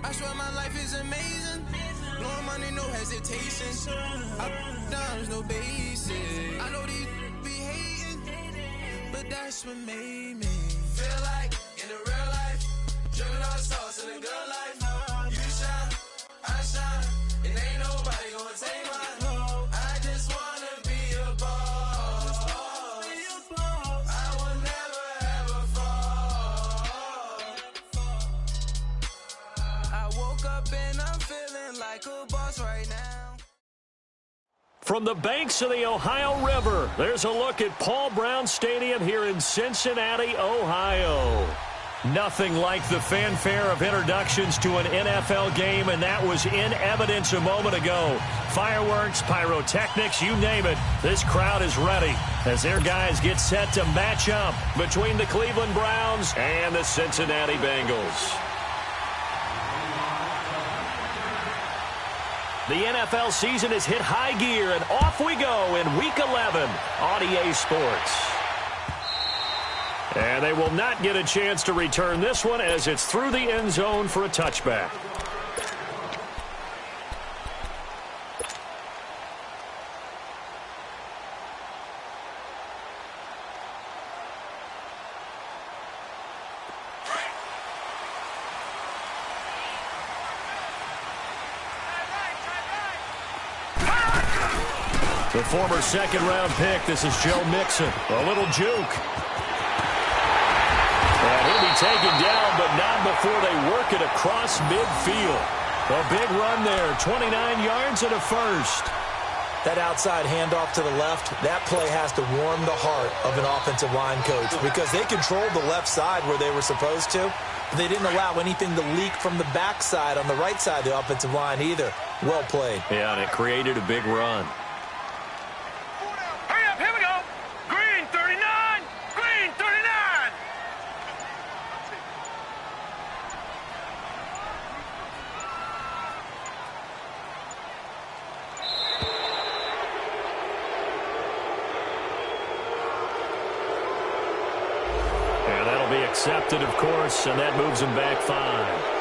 I swear my life is amazing. Blowing money, no hesitation. Up, downs, no basic. I know these be hating, but that's what made me feel like in the real life. Dripping all the sauce in the good life. You shine, I shine, and ain't nobody gonna take mine. I just wanna be a boss. I will never ever fall. I woke up and I'm feeling like a boss right now. From the banks of the Ohio River, there's a look at Paul Brown Stadium here in Cincinnati, Ohio. Nothing like the fanfare of introductions to an NFL game, and that was in evidence a moment ago. Fireworks, pyrotechnics, you name it. This crowd is ready as their guys get set to match up between the Cleveland Browns and the Cincinnati Bengals. The NFL season has hit high gear, and off we go in Week 11 on EA Sports. And they will not get a chance to return this one as it's through the end zone for a touchback. The former second-round pick, this is Joe Mixon. A little juke. And he'll be taken down, but not before they work it across midfield. A big run there, 29 yards and a first. That outside handoff to the left, that play has to warm the heart of an offensive line coach because they controlled the left side where they were supposed to, but they didn't allow anything to leak from the backside on the right side of the offensive line either. Well played. Yeah, and it created a big run. Accepted, of course, and that moves him back 5.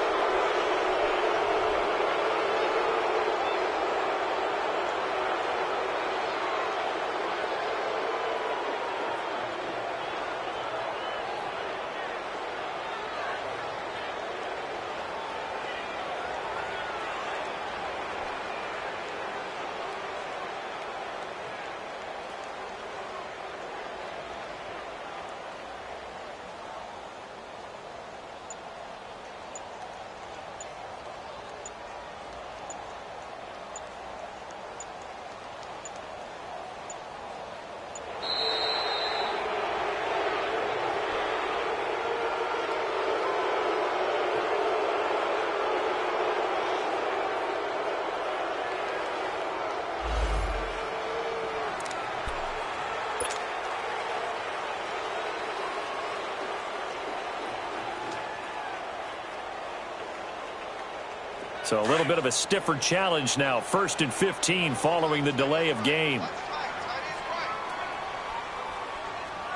So a little bit of a stiffer challenge now. 1st and 15 following the delay of game.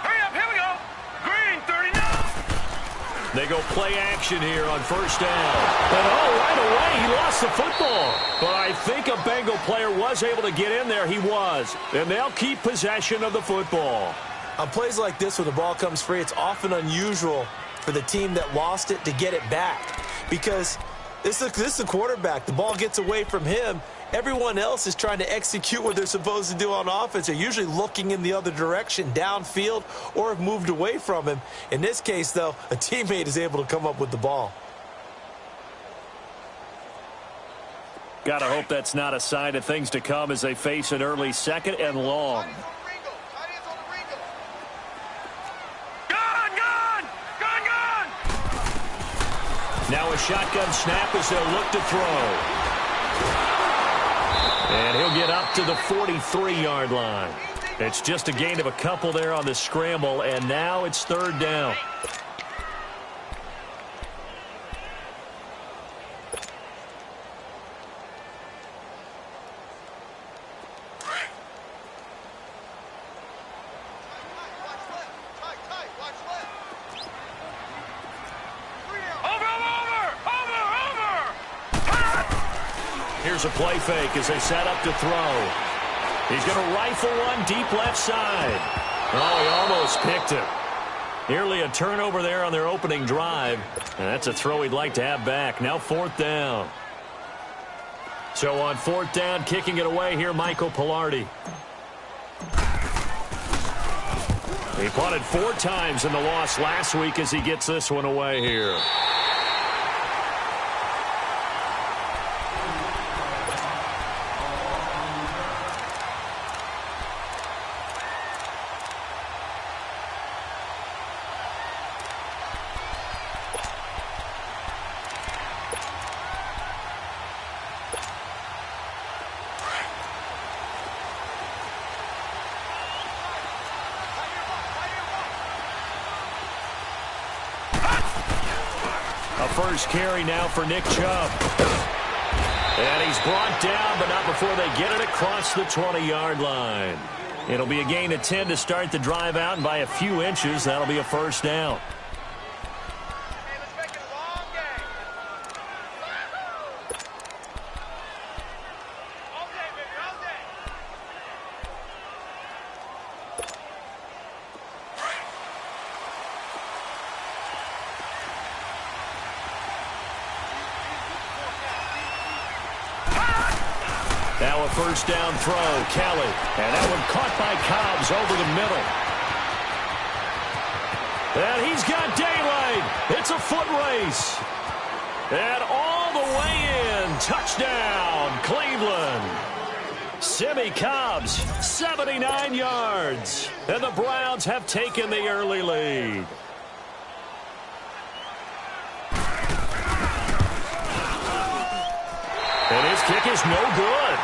Hurry up, here we go. Green, 39. They go play action here on 1st down. And right away, he lost the football. But I think a Bengal player was able to get in there. He was. And they'll keep possession of the football. On plays like this where the ball comes free, it's often unusual for the team that lost it to get it back. Because this is the quarterback. The ball gets away from him. Everyone else is trying to execute what they're supposed to do on offense. They're usually looking in the other direction, downfield, or have moved away from him. In this case, though, a teammate is able to come up with the ball. Got to hope that's not a sign of things to come as they face an early 2nd and long. Now a shotgun snap as they'll look to throw. And he'll get up to the 43-yard line. It's just a gain of a couple there on the scramble, and now it's 3rd down. Here's a play fake as they set up to throw. He's going to rifle one deep left side. Oh, he almost picked it. Nearly a turnover there on their opening drive. And that's a throw he'd like to have back. Now 4th down. So on 4th down, kicking it away here, Michael Pilardi. He punted 4 times in the loss last week as he gets this one away here. First carry now for Nick Chubb. And he's brought down, but not before they get it across the 20-yard line. It'll be a gain of 10 to start the drive out, and by a few inches, that'll be a first down. Now a first down throw, Kelly. And that one caught by Cobbs over the middle. And he's got daylight. It's a foot race. And all the way in. Touchdown, Cleveland. Simmie Cobbs, 79 yards. And the Browns have taken the early lead. And his kick is no good.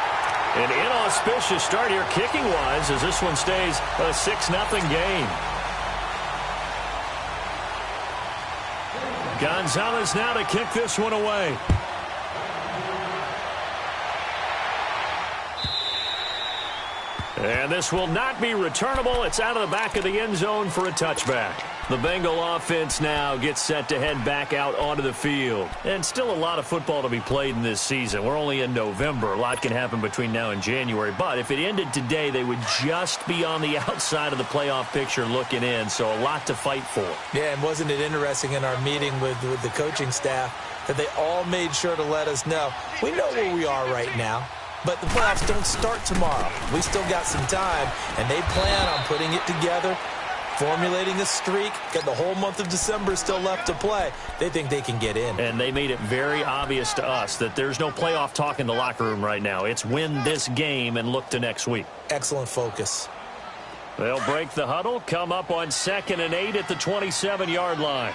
An inauspicious start here kicking-wise as this one stays a 6-0 game. Gonzalez now to kick this one away. And this will not be returnable. It's out of the back of the end zone for a touchback. The Bengal offense now gets set to head back out onto the field. And still a lot of football to be played in this season. We're only in November. A lot can happen between now and January. But if it ended today, they would just be on the outside of the playoff picture looking in. So a lot to fight for. Yeah, and wasn't it interesting in our meeting with the coaching staff that they all made sure to let us know, we know where we are right now. But the playoffs don't start tomorrow. We still got some time, and they plan on putting it together, formulating a streak, and the whole month of December still left to play. They think they can get in. And they made it very obvious to us that there's no playoff talk in the locker room right now. It's win this game and look to next week. Excellent focus. They'll break the huddle, come up on 2nd and 8 at the 27-yard line.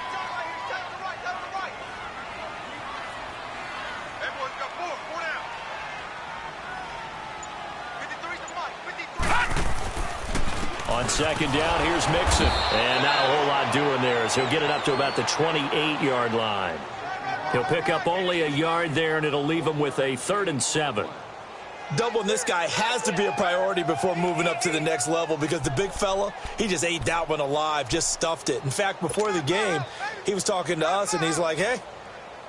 On 2nd down, here's Mixon. And not a whole lot doing there as he'll get it up to about the 28-yard line. He'll pick up only a yard there, and it'll leave him with a 3rd and 7. Doubling this guy has to be a priority before moving up to the next level because the big fella, he just ate that one alive, just stuffed it. In fact, before the game, he was talking to us, and he's like, hey,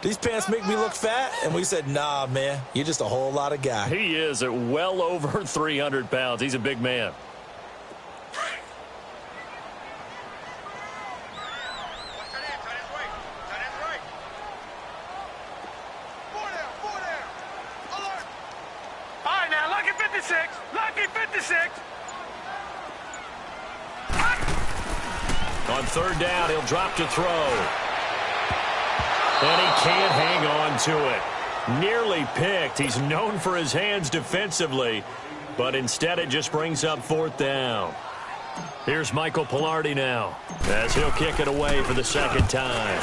these pants make me look fat? And we said, nah, man, you're just a whole lot of guy. He is at well over 300 pounds. He's a big man. Lucky 56. On 3rd down, he'll drop to throw. And he can't hang on to it. Nearly picked. He's known for his hands defensively, but instead it just brings up 4th down. Here's Michael Pilardi now as he'll kick it away for the 2nd time.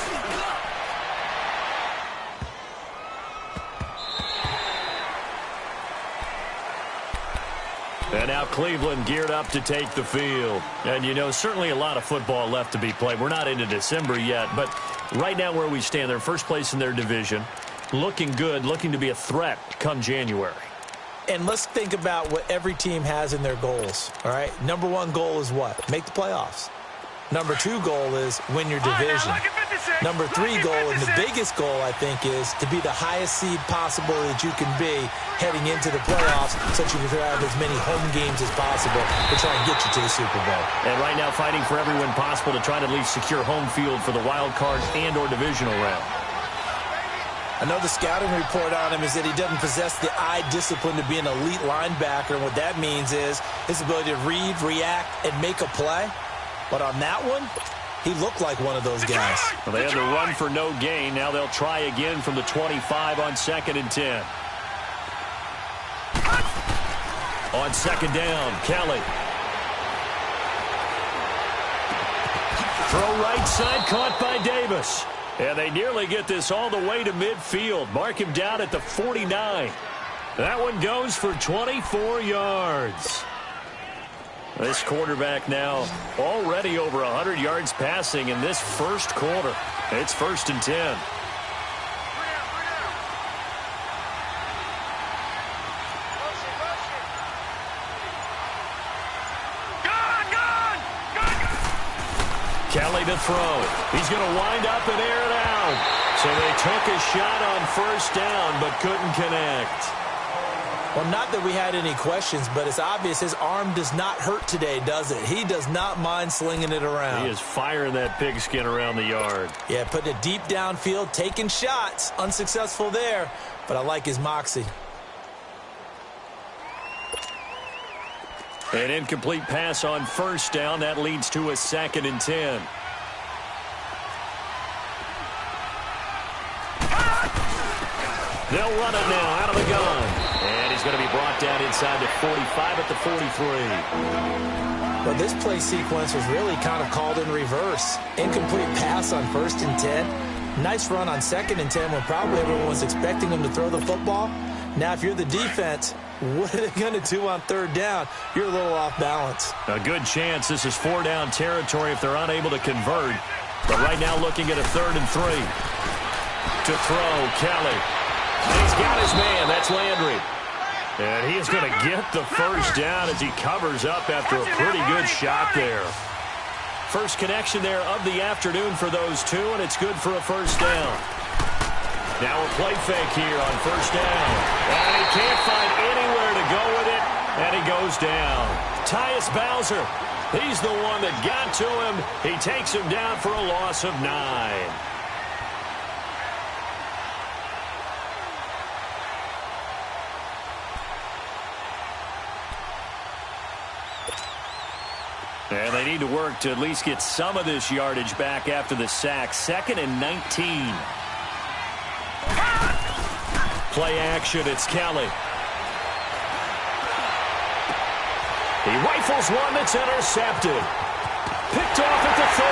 And now Cleveland geared up to take the field. And, you know, certainly a lot of football left to be played. We're not into December yet, but right now where we stand, they're first place in their division. Looking good, looking to be a threat come January. And let's think about what every team has in their goals, all right? Number 1 goal is what? Make the playoffs. Number 2 goal is win your division. Number 3 goal, and the biggest goal, I think, is to be the highest seed possible that you can be heading into the playoffs so that you can have as many home games as possible to try and get you to the Super Bowl. And right now fighting for every win possible to try to at least secure home field for the wild card and or divisional round. I know the scouting report on him is that he doesn't possess the eye discipline to be an elite linebacker, and what that means is his ability to read, react, and make a play. But on that one, he looked like one of those guys. Well, they had to run for no gain. Now they'll try again from the 25 on 2nd and 10. On 2nd down, Kelly. Throw right side, caught by Davis. And they nearly get this all the way to midfield. Mark him down at the 49. That one goes for 24 yards. This quarterback now already over 100 yards passing in this first quarter. It's 1st and 10. Kelly to throw. He's going to wind up and air it out. So they took a shot on 1st down but couldn't connect. Well, not that we had any questions, but it's obvious his arm does not hurt today, does it? He does not mind slinging it around. He is firing that pigskin around the yard. Yeah, putting it deep downfield, taking shots. Unsuccessful there, but I like his moxie. An incomplete pass on 1st down. That leads to a 2nd and 10. They'll run it now out of the gun. And he's going to be brought down inside the 45 at the 43. But this play sequence was really kind of called in reverse. Incomplete pass on 1st and 10. Nice run on 2nd and 10 when probably everyone was expecting him to throw the football. Now, if you're the defense, what are they going to do on 3rd down? You're a little off balance. A good chance this is 4-down territory if they're unable to convert. But right now looking at a 3rd and 3. To throw, Kelly. He's got his man. That's Landry. And he is going to get the 1st down as he covers up after a pretty good shot there. First connection there of the afternoon for those two, and it's good for a 1st down. Now a play fake here on 1st down. And he can't find anywhere to go with it, and he goes down. Tyus Bowser, he's the one that got to him. He takes him down for a loss of 9. And they need to work to at least get some of this yardage back after the sack. 2nd and 19. Play action, it's Kelly. He rifles one that's intercepted. Picked off at the 30.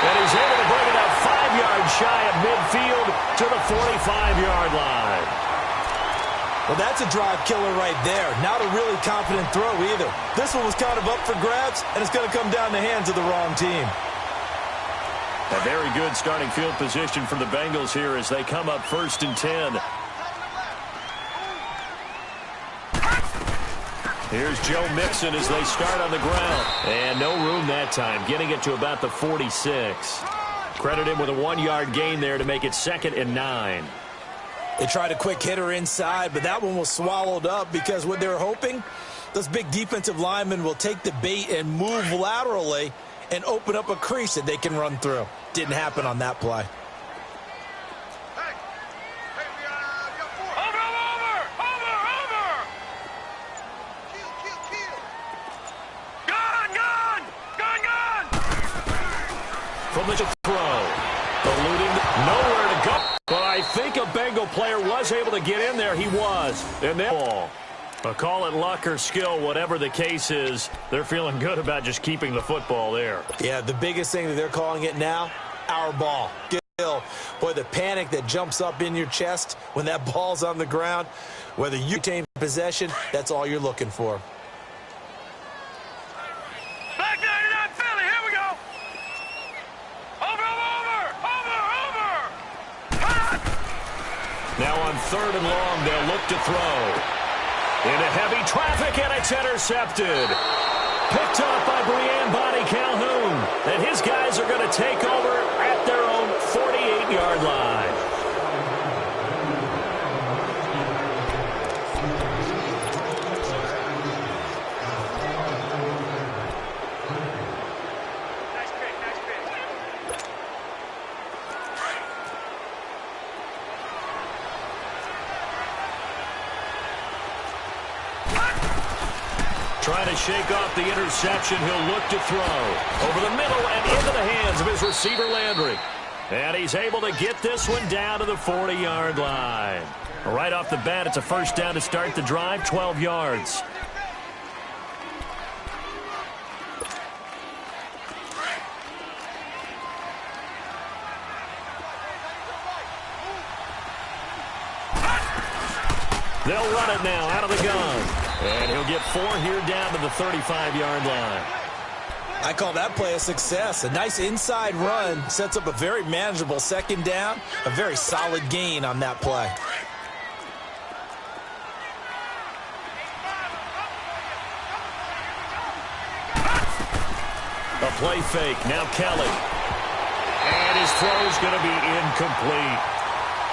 And he's able to bring it up 5 yards shy of midfield to the 45-yard line. Well, that's a drive killer right there. Not a really confident throw either. This one was kind of up for grabs, and it's going to come down the hands of the wrong team. A very good starting field position for the Bengals here as they come up 1st and 10. Here's Joe Mixon as they start on the ground. And no room that time, getting it to about the 46. Credit him with a 1-yard gain there to make it 2nd and 9. They tried a quick hitter inside, but that one was swallowed up because what they're hoping, those big defensive linemen will take the bait and move laterally and open up a crease that they can run through. Didn't happen on that play. From the throw, eluding, nowhere to go. But I think a Bengal player was able to get in there. He was. And then ball. Call it luck or skill, whatever the case is. They're feeling good about just keeping the football there. Yeah, the biggest thing that they're calling it now, our ball. Skill. Boy, the panic that jumps up in your chest when that ball's on the ground, whether you retain possession, that's all you're looking for. Now on 3rd and long, they'll look to throw. Into heavy traffic, and it's intercepted. Picked up by Brian Bonnie Calhoun. And his guys are going to take over at their own 40-yard line. Trying to shake off the interception. He'll look to throw. Over the middle and into the hands of his receiver, Landry. And he's able to get this one down to the 40-yard line. Right off the bat, it's a first down to start the drive, 12 yards. They'll run it now out of the gun. And he'll get 4 here down to the 35-yard line. I call that play a success. A nice inside run sets up a very manageable second down. A very solid gain on that play. A play fake. Now Kelly. And his throw's going to be incomplete.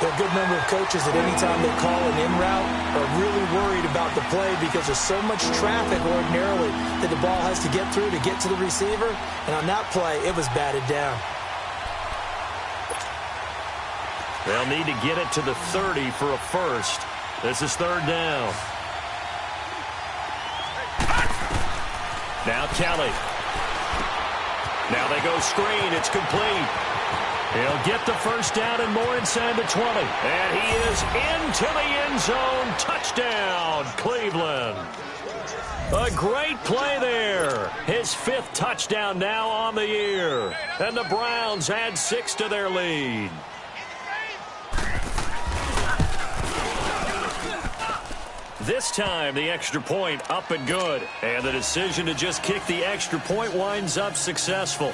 There are a good number of coaches that any time they call an in route are really worried about the play because there's so much traffic ordinarily that the ball has to get through to get to the receiver. And on that play, it was batted down. They'll need to get it to the 30 for a first. This is third down. Now Kelly. Now they go screen. It's complete. He'll get the first down and more inside the 20. And he is into the end zone. Touchdown, Cleveland. A great play there. His 5th touchdown now on the year. And the Browns add 6 to their lead. This time, the extra point up and good. And the decision to just kick the extra point winds up successful.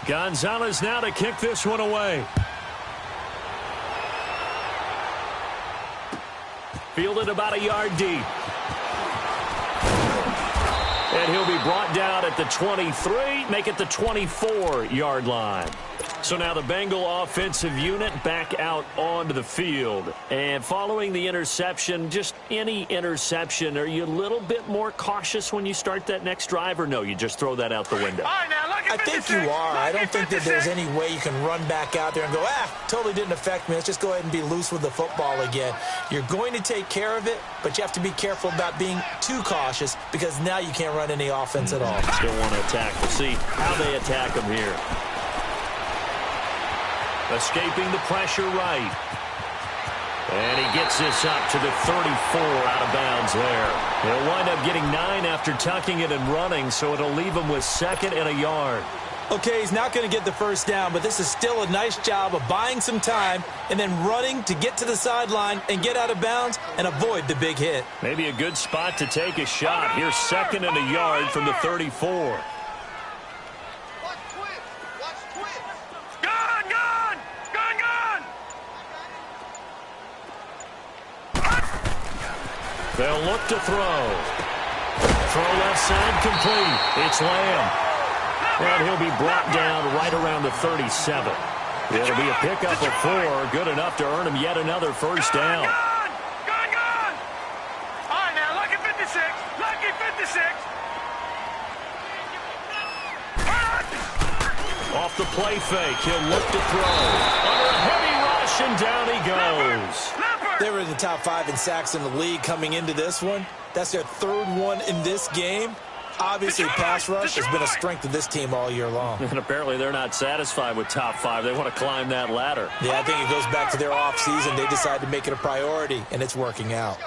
Gonzalez now to kick this one away. Fielded about a yard deep. And he'll be brought down at the 23, make it the 24-yard line. So now the Bengal offensive unit back out onto the field. And following the interception, just any interception, are you a little bit more cautious when you start that next drive, or no, you just throw that out the window? I think you are. I don't think that there's any way you can run back out there and go, totally didn't affect me. Let's just go ahead and be loose with the football again. You're going to take care of it, but you have to be careful about being too cautious because now you can't run any offense at all. Still want to attack. We'll see how they attack him here. Escaping the pressure right. And he gets this up to the 34 out of bounds there. He'll wind up getting 9 after tucking it and running, so it'll leave him with 2nd and a yard. Okay, he's not going to get the first down, but this is still a nice job of buying some time and then running to get to the sideline and get out of bounds and avoid the big hit. Maybe a good spot to take a shot. Here's 2nd and a yard from the 34. They'll look to throw. Throw left side complete. It's Lamb. And he'll be brought down right around the 37. It'll be a pickup of 4. Good enough to earn him yet another first down. Gone. All right, now, lucky 56. Lucky 56. Off the play fake. He'll look to throw. Under a heavy rush, and down he goes. They were in the top 5 in sacks in the league coming into this one. That's their 3rd one in this game. Obviously, pass rush has been a strength of this team all year long. And apparently they're not satisfied with top 5. They want to climb that ladder. Yeah, I think it goes back to their offseason. They decided to make it a priority, and it's working out.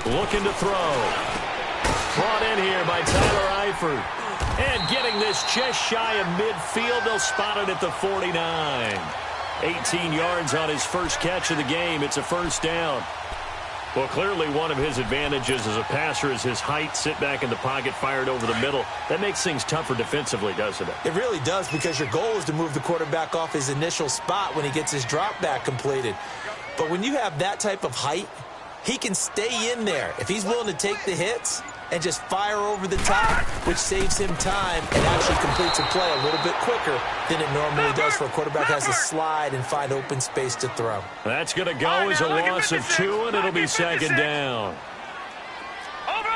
Looking to throw. Brought in here by Tyler Eifert. And getting this just shy of midfield, they'll spot it at the 49. 18 yards on his first catch of the game. It's a first down. Well, clearly one of his advantages as a passer is his height. Sit back in the pocket, fired over the middle. That makes things tougher defensively, doesn't it? It really does, because your goal is to move the quarterback off his initial spot when he gets his drop back completed. But when you have that type of height, he can stay in there if he's willing to take the hits and just fire over the top, which saves him time and actually completes a play a little bit quicker than it normally does for a quarterback who has to slide and find open space to throw. That's going to go as a loss of 2, and it'll be second down. Over!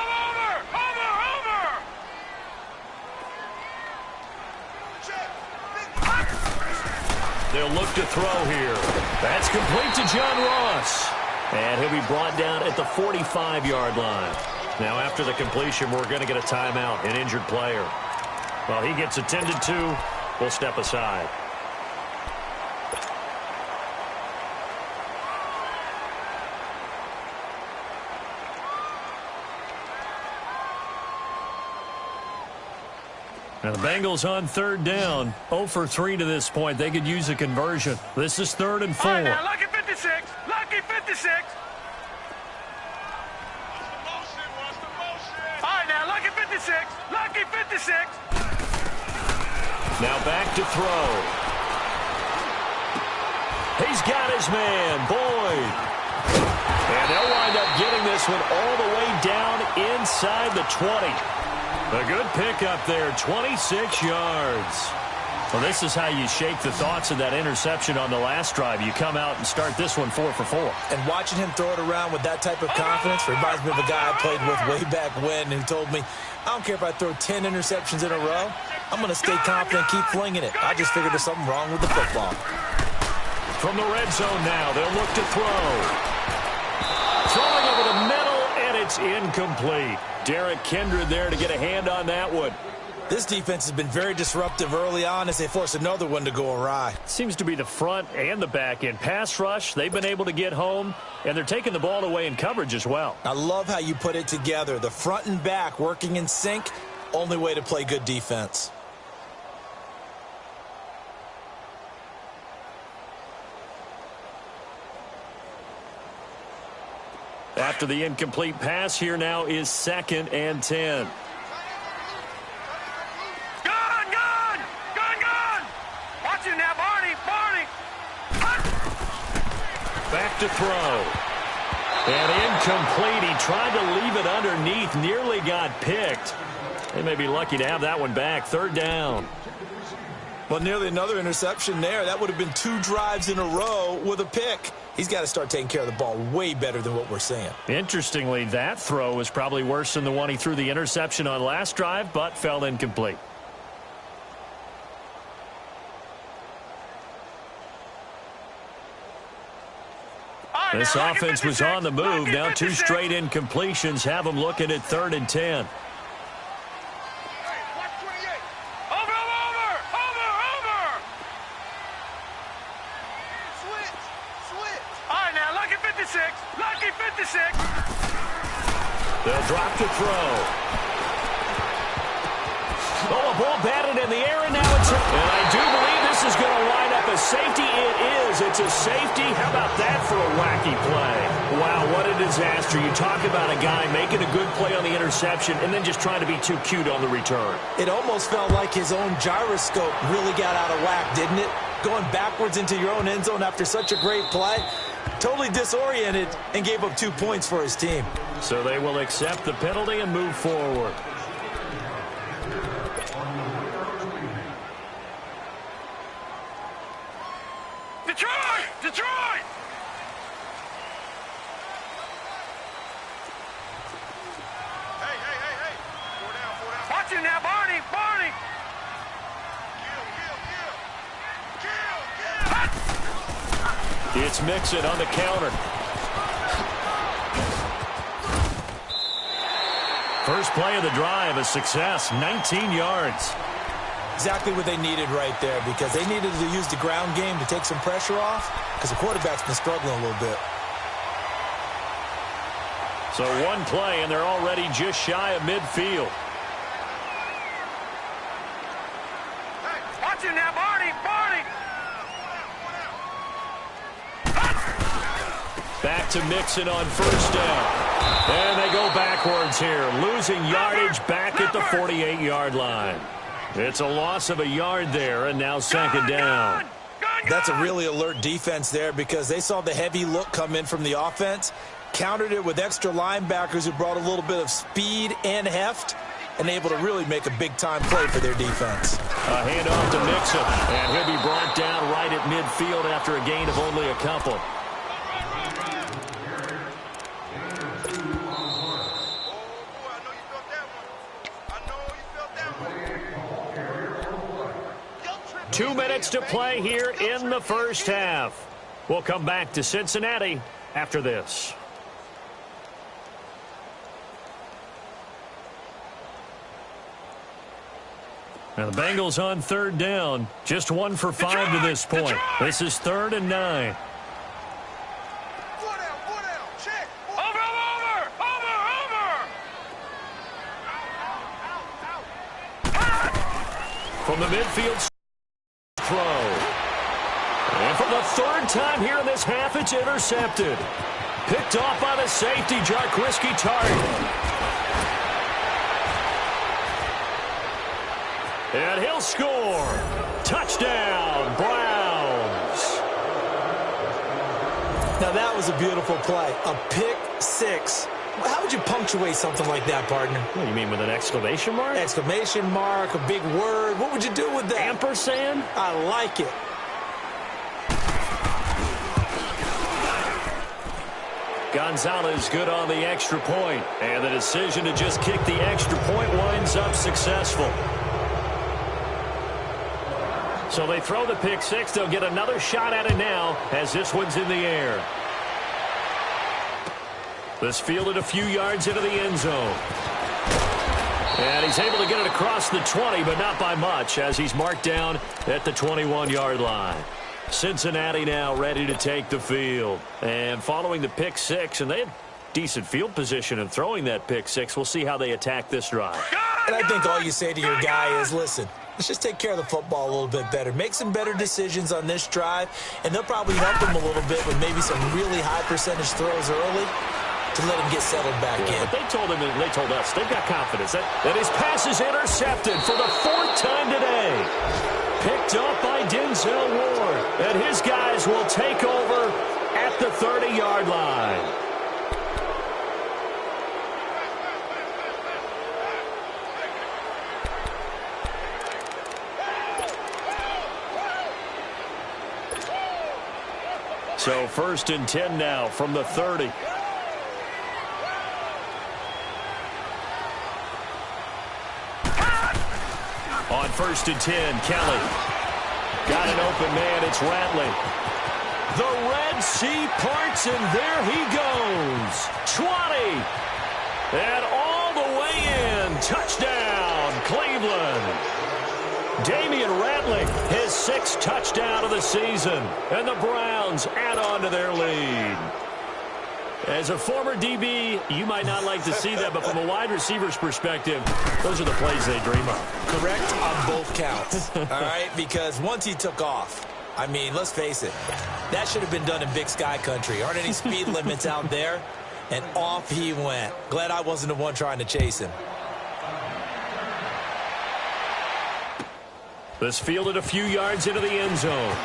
They'll look to throw here. That's complete to John Ross. And he'll be brought down at the 45-yard line. Now, after the completion, we're going to get a timeout, an injured player. Well, he gets attended to. We'll step aside. Now, the Bengals on third down. 0 for 3 to this point. They could use a conversion. This is 3rd and 4. All right, now, lucky 56. Lucky 56. All right, now, lucky 56. Lucky 56. Now back to throw. He's got his man, Boyd. And they'll wind up getting this one all the way down inside the 20. A good pickup there, 26 yards. Well, this is how you shake the thoughts of that interception on the last drive. You come out and start this one 4 for 4. And watching him throw it around with that type of confidence reminds me of a guy I played with way back when who told me, I don't care if I throw 10 interceptions in a row. I'm going to stay confident, keep flinging it. I just figured there's something wrong with the football. From the red zone now, they'll look to throw. Throwing over the middle, and it's incomplete. Derek Kindred there to get a hand on that one. This defense has been very disruptive early on as they force another one to go awry. Seems to be the front and the back end. Pass rush, they've been able to get home, and they're taking the ball away in coverage as well. I love how you put it together. The front and back working in sync, only way to play good defense. After the incomplete pass, here now is 2nd and 10. Watch it now, Barney. Back to throw. And incomplete. He tried to leave it underneath. Nearly got picked. They may be lucky to have that one back. 3rd down. Well, nearly another interception there. That would have been 2 drives in a row with a pick. He's got to start taking care of the ball way better than what we're seeing. Interestingly, that throw was probably worse than the one he threw the interception on last drive, but fell incomplete. This offense was on the move. Now 2 straight incompletions have them looking at 3rd and 10. Over! Switch! All right, now, lucky 56. Lucky 56. They'll drop to throw. Oh, a ball batted in the air, and now it's... And I do believe this is going to line up a safety. It is. It's a safety. How about that for a wacky play? Wow, what a disaster. You talk about a guy making a good play on the interception and then just trying to be too cute on the return. It almost felt like his own gyroscope really got out of whack, didn't it? Going backwards into your own end zone after such a great play. Totally disoriented and gave up 2 points for his team. So they will accept the penalty and move forward. Detroit! Hey. 4 down. Watch him now, Barney. Kill. It's Mixon on the counter. First play of the drive, a success, 19 yards. Exactly what they needed right there, because they needed to use the ground game to take some pressure off, because the quarterback's been struggling a little bit. So 1 play, and they're already just shy of midfield. Hey, watch him now, Barney. Back to Mixon on first down. And they go backwards here, losing yardage back at the 48-yard line. It's a loss of a yard there, and now second down. That's a really alert defense there because they saw the heavy look come in from the offense, countered it with extra linebackers who brought a little bit of speed and heft, and able to really make a big-time play for their defense. A handoff to Mixon, and he'll be brought down right at midfield after a gain of only a couple. Two minutes to play here in the first half. We'll come back to Cincinnati after this. Now the Bengals on third down. Just 1 for 5 to this point. This is 3rd and 9. Check. Over. From the midfield throw. And for the 3rd time here in this half, it's intercepted. Picked off by the safety, Jarquiski Tartt. And he'll score. Touchdown, Browns. Now that was a beautiful play. A pick six. How would you punctuate something like that, partner? What do you mean, with an exclamation mark? Exclamation mark, a big word. What would you do with that? Ampersand? I like it. Gonzalez good on the extra point. And the decision to just kick the extra point winds up successful. So they throw the pick six. They'll get another shot at it now as this one's in the air. This fielded a few yards into the end zone. And he's able to get it across the 20, but not by much, as he's marked down at the 21-yard line. Cincinnati now ready to take the field. And following the pick six, and they had decent field position in throwing that pick six. We'll see how they attack this drive. And I think all you say to your guy is, listen, let's just take care of the football a little bit better. Make some better decisions on this drive, and they'll probably help him a little bit with maybe some really high percentage throws early to let him get settled back in. But they told him, and they told us, they've got confidence that his pass is intercepted for the 4th time today. Picked up by Denzel Ward, and his guys will take over at the 30-yard line. So 1st and 10 now from the 30. On 1st and 10, Kelly. Got an open man, it's Ratley. The Red Sea parts, and there he goes. 20. And all the way in. Touchdown, Cleveland. Damian Ratley, his 6th touchdown of the season. And the Browns add on to their lead. As a former DB, you might not like to see that, but from a wide receiver's perspective, those are the plays they dream of. Correct on both counts, all right? Because once he took off, I mean, let's face it, that should have been done in Big Sky country. Aren't any speed limits out there? And off he went. Glad I wasn't the one trying to chase him. This fielded a few yards into the end zone.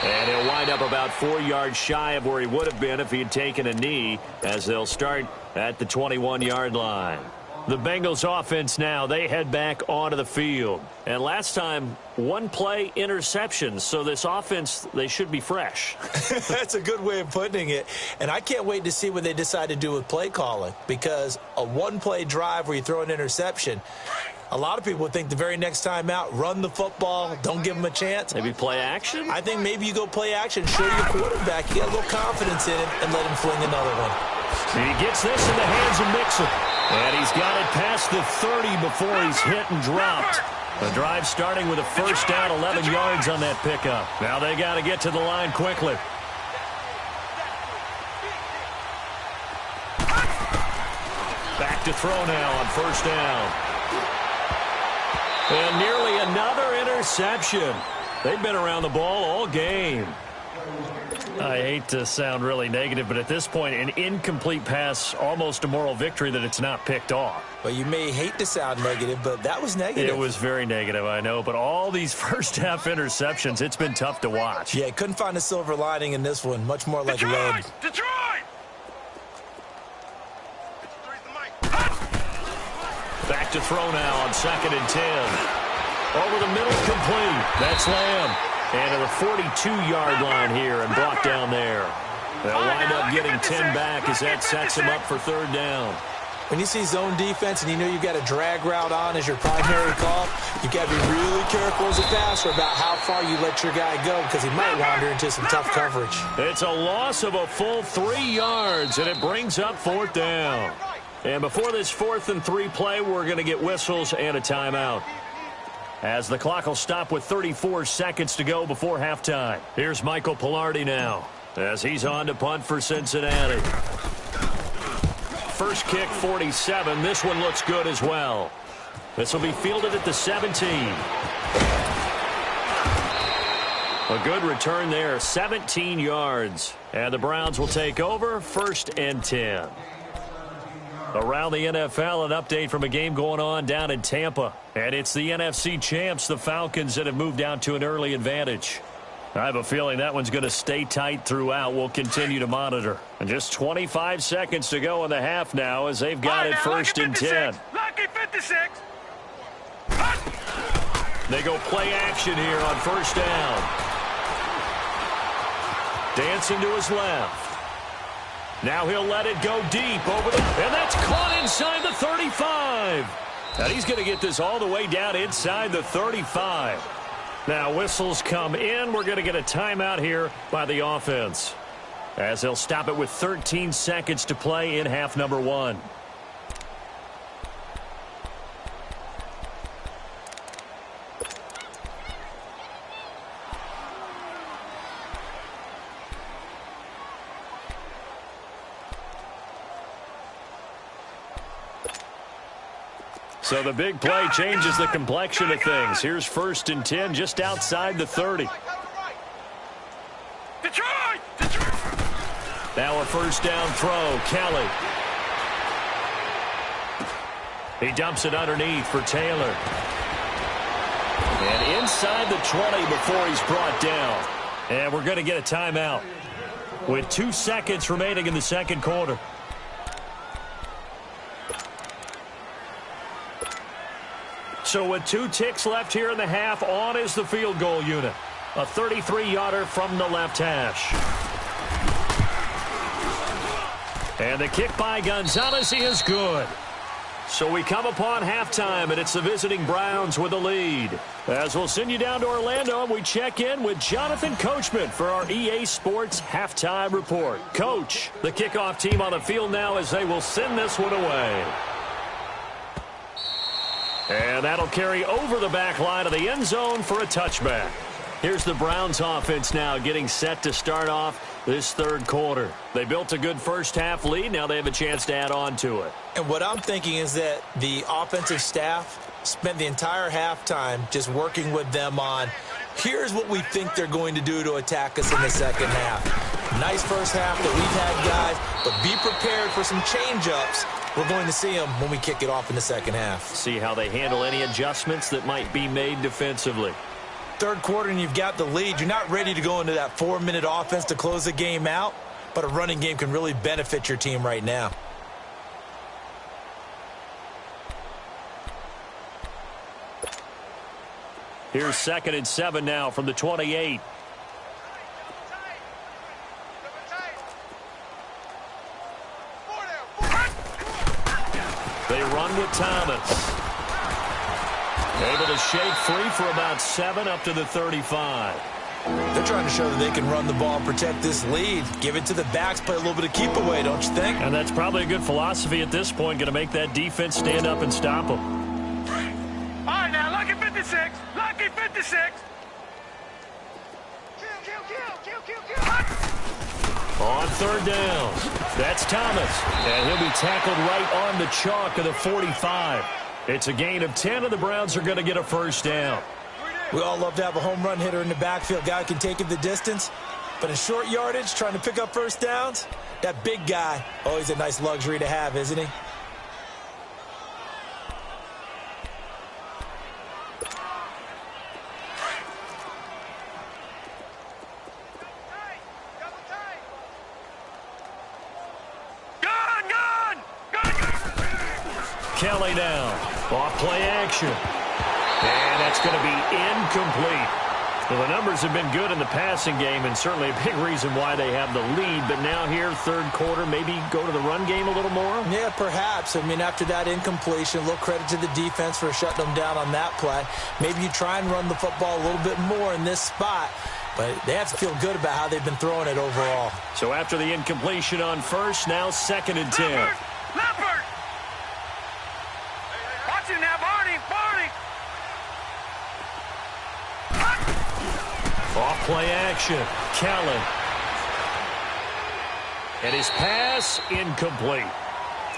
And he'll wind up about 4 yards shy of where he would have been if he had taken a knee, as they'll start at the 21-yard line. The Bengals offense now, they head back onto the field. And last time, 1 play interception, so this offense, they should be fresh. That's a good way of putting it. And I can't wait to see what they decide to do with play calling, because a 1-play drive where you throw an interception, a lot of people would think the very next time out, run the football, don't give him a chance. Maybe play action? I think maybe you go play action, show your quarterback, you got a little confidence in him, and let him fling another one. He gets this in the hands of Mixon. And he's got it past the 30 before he's hit and dropped. The drive starting with a first down, 11 yards on that pickup. Now they got to get to the line quickly. Back to throw now on first down. And nearly another interception. They've been around the ball all game. I hate to sound really negative, but at this point, an incomplete pass, almost a moral victory that it's not picked off. Well, you may hate to sound negative, but that was negative. It was very negative, I know, but all these first-half interceptions, it's been tough to watch. Yeah, couldn't find a silver lining in this one. Much more like lead. Detroit! Back to throw now on 2nd and 10. Over the middle, complete. That's Lamb. And to the 42-yard line here and brought down there. They'll wind up getting 10 back as that sets them up for 3rd down. When you see zone defense and you know you've got a drag route on as your primary call, you've got to be really careful as a passer about how far you let your guy go because he might wander into some tough coverage. It's a loss of a full 3 yards, and it brings up 4th down. And before this 4th and 3 play, we're going to get whistles and a timeout, as the clock will stop with 34 seconds to go before halftime. Here's Michael Pilardi now as he's on to punt for Cincinnati. First kick, 47. This one looks good as well. This will be fielded at the 17. A good return there, 17 yards. And the Browns will take over, 1st and 10. Around the NFL, an update from a game going on down in Tampa. And it's the NFC champs, the Falcons, that have moved out to an early advantage. I have a feeling that one's going to stay tight throughout. We'll continue to monitor. And just 25 seconds to go in the half now as they've got it 1st and 10. Lucky 56. They go play action here on 1st down. Dancing to his left. Now he'll let it go deep over the... And that's caught inside the 35. Now he's going to get this all the way down inside the 35. Now whistles come in. We're going to get a timeout here by the offense, as they'll stop it with 13 seconds to play in half number 1. So the big play changes the complexion of things. Here's 1st and 10 just outside the 30. Detroit! Now a 1st down throw. Kelly. He dumps it underneath for Taylor. And inside the 20 before he's brought down. And we're going to get a timeout with 2 seconds remaining in the 2nd quarter. So with 2 ticks left here in the half, on is the field goal unit. A 33-yarder from the left hash. And the kick by Gonzalez is good. So we come upon halftime, and it's the visiting Browns with the lead. As we'll send you down to Orlando, and we check in with Jonathan Coachman for our EA Sports Halftime Report. Coach, the kickoff team on the field now as they will send this one away. And that'll carry over the back line of the end zone for a touchback. Here's the Browns offense now getting set to start off this 3rd quarter. They built a good 1st half lead. Now they have a chance to add on to it. And what I'm thinking is that the offensive staff spent the entire halftime just working with them on, here's what we think they're going to do to attack us in the 2nd half. Nice 1st half that we've had, guys, but be prepared for some change-ups. We're going to see them when we kick it off in the 2nd half. See how they handle any adjustments that might be made defensively. 3rd quarter and you've got the lead. You're not ready to go into that 4-minute offense to close the game out, but a running game can really benefit your team right now. Here's 2nd and 7 now from the 28. They run with Thomas. Able to shake free for about 7 up to the 35. They're trying to show that they can run the ball and protect this lead. Give it to the backs, play a little bit of keep away, don't you think? And that's probably a good philosophy at this point, going to make that defense stand up and stop them. All right, now, lucky 56. Lucky 56. Kill. On 3rd down, that's Thomas. And he'll be tackled right on the chalk of the 45. It's a gain of 10, and the Browns are going to get a 1st down. We all love to have a home run hitter in the backfield. Guy can take it the distance. But in short yardage, trying to pick up first downs, that big guy, always a nice luxury to have, isn't he? Kelly now. Off play action. And that's going to be incomplete. Well, the numbers have been good in the passing game and certainly a big reason why they have the lead. But now here, third quarter, maybe go to the run game a little more? Yeah, perhaps. I mean, after that incompletion, a little credit to the defense for shutting them down on that play. Maybe you try and run the football a little bit more in this spot. But they have to feel good about how they've been throwing it overall. So after the incompletion on first, now 2nd and 10. Leopard! Watch it now, Barney! Off play action. Kellen. And his pass incomplete.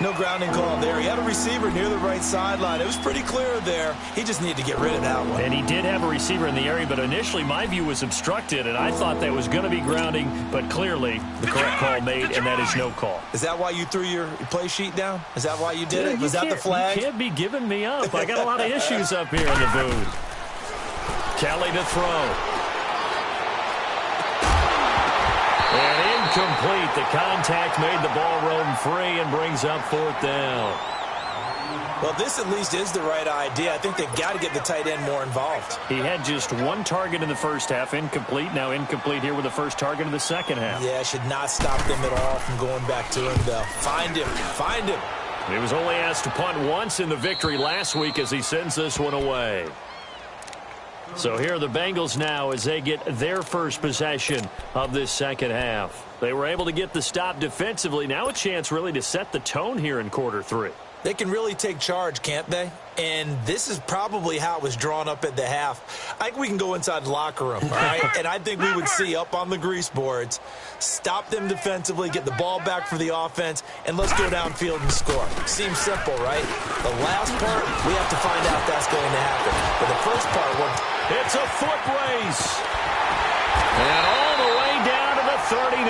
No grounding call there. He had a receiver near the right sideline. It was pretty clear there. He just needed to get rid of that one. And he did have a receiver in the area, but initially my view was obstructed, and I thought that was going to be grounding, but clearly the correct call made, and that is no call. Is that why you threw your play sheet down? Is that why you did it? Was that the flag? You can't be giving me up. I got a lot of issues up here in the booth. Kelly to throw. And incomplete. The contact made the ball roam free and brings up 4th down. Well, this at least is the right idea. I think they've got to get the tight end more involved. He had just one target in the first half, incomplete. Now incomplete here with the first target of the second half. Yeah, should not stop them at all from going back to him, though. Find him. Find him. He was only asked to punt once in the victory last week as he sends this one away. So here are the Bengals now as they get their first possession of this second half. They were able to get the stop defensively. Now a chance really to set the tone here in quarter 3. They can really take charge, can't they? And this is probably how it was drawn up at the half. I think we can go inside the locker room, all right? And I think we would see up on the grease boards, stop them defensively, get the ball back for the offense, and let's go downfield and score. Seems simple, right? The last part, we have to find out if that's going to happen. But the first part, it's a foot race. And all the way down to the 39.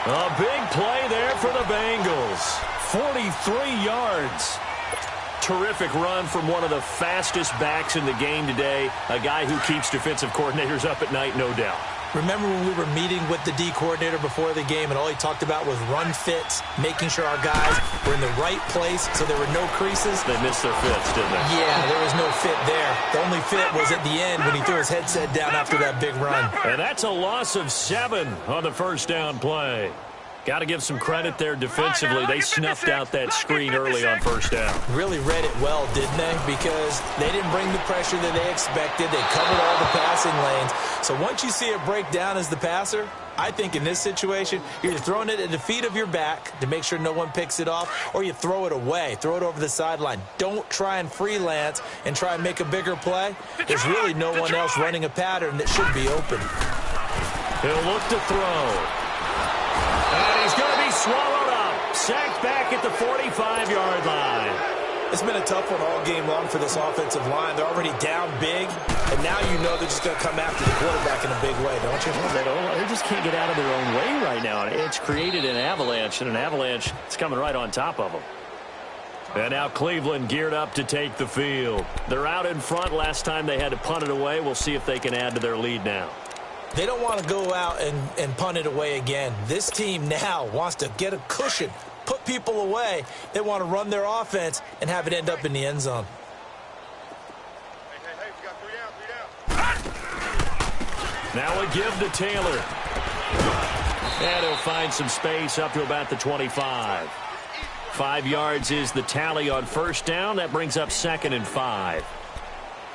A big play there for the Bengals. 43 yards. Terrific run from one of the fastest backs in the game today. A guy who keeps defensive coordinators up at night, no doubt. Remember when we were meeting with the D coordinator before the game and all he talked about was run fits, making sure our guys were in the right place so there were no creases? They missed their fits, didn't they? Yeah, there was no fit there. The only fit was at the end when he threw his headset down after that big run. And that's a loss of 7 on the first down play. Got to give some credit there defensively. They snuffed out that screen early on first down. Really read it well, didn't they? Because they didn't bring the pressure that they expected. They covered all the passing lanes. So once you see it break down as the passer, I think in this situation, you're either throwing it at the feet of your back to make sure no one picks it off, or you throw it away, throw it over the sideline. Don't try and freelance and try and make a bigger play. There's really no one else running a pattern that should be open. He'll look to throw. And he's going to be swallowed up. Sacked back at the 45-yard line. It's been a tough one all game long for this offensive line. They're already down big, and now you know they're just going to come after the quarterback in a big way, don't you? They just can't get out of their own way right now. It's created an avalanche, and an avalanche is coming right on top of them. And now Cleveland geared up to take the field. They're out in front. Last time they had to punt it away. We'll see if they can add to their lead now. They don't want to go out and punt it away again. This team now wants to get a cushion, put people away. They want to run their offense and have it end up in the end zone. Hey, we got 3 down. Now a give to Taylor. And he'll find some space up to about the 25. 5 yards is the tally on first down. That brings up 2nd and 5.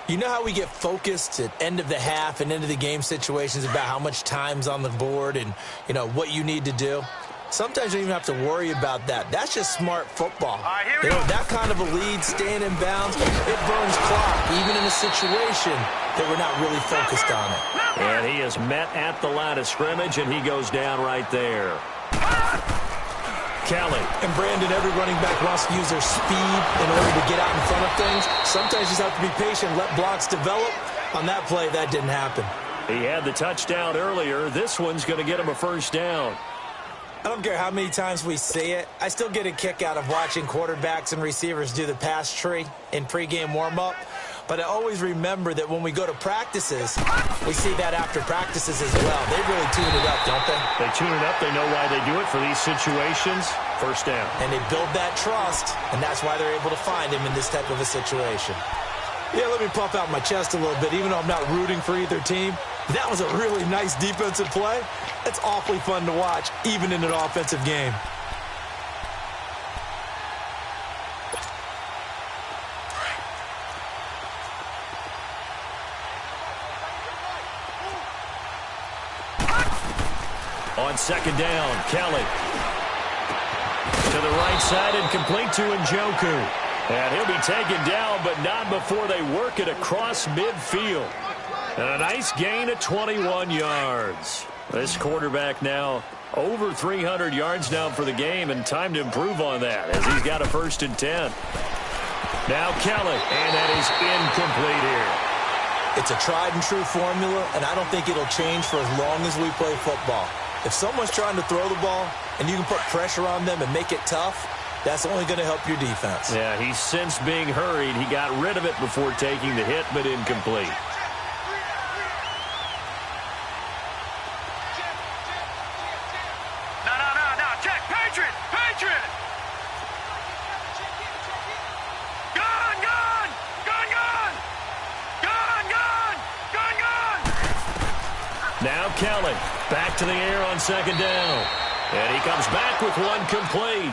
You know how we get focused at end of the half and end of the game situations about how much time's on the board and, you know, what you need to do? Sometimes you don't even have to worry about that. That's just smart football. You know, that kind of a lead, staying in bounds, it burns clock, even in a situation that we're not really focused on it. And he is met at the line of scrimmage, and he goes down right there. Kelly. And Brandon, every running back wants to use their speed in order to get out in front of things. Sometimes you just have to be patient, let blocks develop. On that play, that didn't happen. He had the touchdown earlier. This one's going to get him a first down. I don't care how many times we see it. I still get a kick out of watching quarterbacks and receivers do the pass tree in pregame warm-up. But I always remember that when we go to practices, we see that after practices as well. They really tune it up, don't they? They tune it up. They know why they do it for these situations. First down. And they build that trust, and that's why they're able to find him in this type of a situation. Yeah, let me puff out my chest a little bit, even though I'm not rooting for either team. That was a really nice defensive play. It's awfully fun to watch, even in an offensive game. On second down, Kelly. To the right side and complete to Njoku. And he'll be taken down, but not before they work it across midfield. And a nice gain of 21 yards. This quarterback now over 300 yards now for the game, and time to improve on that as he's got a 1st and 10. Now Kelly, and that is incomplete here. It's a tried-and-true formula, and I don't think it'll change for as long as we play football. If someone's trying to throw the ball and you can put pressure on them and make it tough, that's only going to help your defense. Yeah, he's since being hurried. He got rid of it before taking the hit, but incomplete. No, check, Patriot! Gun! Now Kelly, back to the air on second down. And he comes back with one complete.